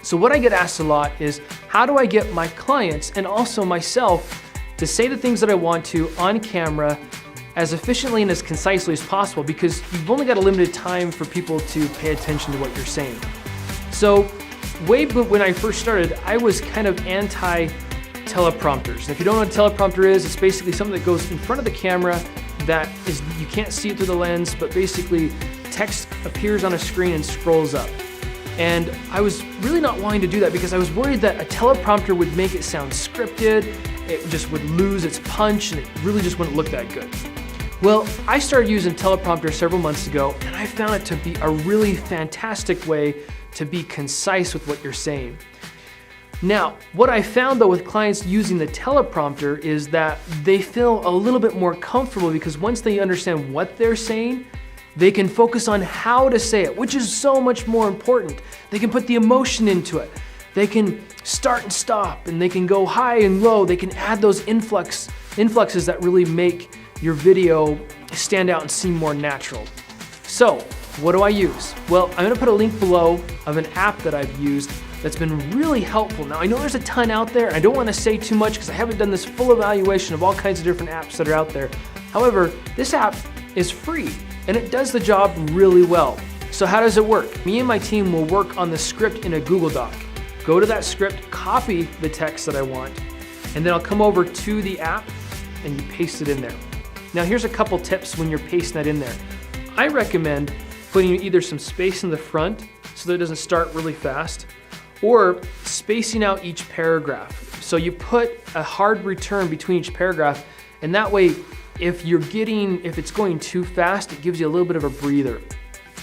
So what I get asked a lot is, how do I get my clients and also myself to say the things that I want to on camera as efficiently and as concisely as possible, because you've only got a limited time for people to pay attention to what you're saying. So when I first started, I was kind of anti-teleprompters. If you don't know what a teleprompter is, it's basically something that goes in front of the camera that is, you can't see it through the lens, but basically text appears on a screen and scrolls up. And I was really not wanting to do that because I was worried that a teleprompter would make it sound scripted, it just would lose its punch, and it really just wouldn't look that good. Well, I started using Teleprompter several months ago, and I found it to be a really fantastic way to be concise with what you're saying. Now, what I found though with clients using the teleprompter is that they feel a little bit more comfortable, because once they understand what they're saying, they can focus on how to say it, which is so much more important. They can put the emotion into it. They can start and stop, and they can go high and low. They can add those influxes that really make your video stand out and seem more natural. So, what do I use? Well, I'm gonna put a link below of an app that I've used that's been really helpful. Now, I know there's a ton out there. I don't wanna say too much because I haven't done this full evaluation of all kinds of different apps that are out there. However, this app is free and it does the job really well. So how does it work? Me and my team will work on the script in a Google Doc. Go to that script, copy the text that I want, and then I'll come over to the app and you paste it in there. Now here's a couple tips when you're pasting that in there. I recommend putting either some space in the front so that it doesn't start really fast, or spacing out each paragraph. So you put a hard return between each paragraph, and that way if it's going too fast, it gives you a little bit of a breather.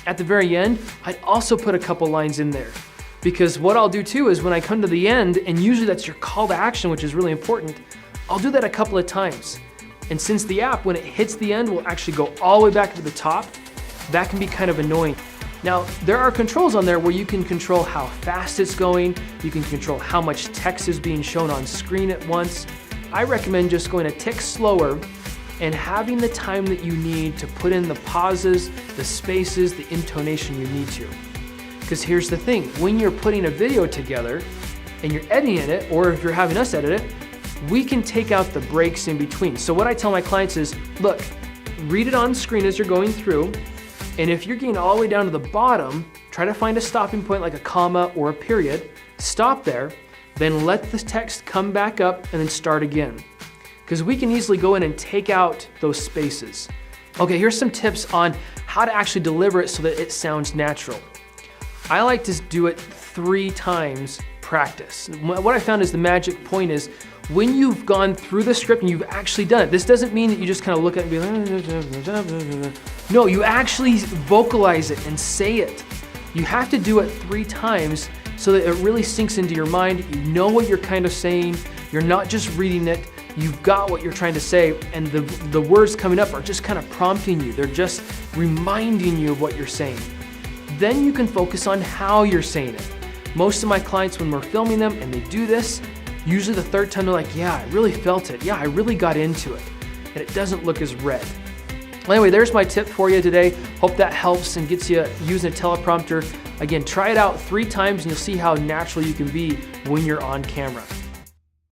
At the very end, I'd also put a couple lines in there, because what I'll do too is when I come to the end, and usually that's your call to action, which is really important, I'll do that a couple of times. And since the app, when it hits the end, will actually go all the way back to the top, that can be kind of annoying. Now, there are controls on there where you can control how fast it's going, you can control how much text is being shown on screen at once. I recommend just going a tick slower and having the time that you need to put in the pauses, the spaces, the intonation you need to. Because here's the thing, when you're putting a video together and you're editing it, or if you're having us edit it, we can take out the breaks in between. So what I tell my clients is, look, read it on screen as you're going through, and if you're getting all the way down to the bottom, try to find a stopping point like a comma or a period, stop there, then let the text come back up and then start again. Because we can easily go in and take out those spaces. Okay, here's some tips on how to actually deliver it so that it sounds natural. I like to do it 3 times practice. What I found is the magic point is when you've gone through the script and you've actually done it, this doesn't mean that you just kind of look at it and be like, no, you actually vocalize it and say it. You have to do it 3 times so that it really sinks into your mind. You know what you're kind of saying. You're not just reading it. You've got what you're trying to say, and the words coming up are just kind of prompting you. They're just reminding you of what you're saying. Then you can focus on how you're saying it. Most of my clients, when we're filming them and they do this, usually the 3rd time they're like, yeah, I really felt it. Yeah, I really got into it. And it doesn't look as red. Well, anyway, there's my tip for you today. Hope that helps and gets you using a teleprompter. Again, try it out 3 times and you'll see how natural you can be when you're on camera.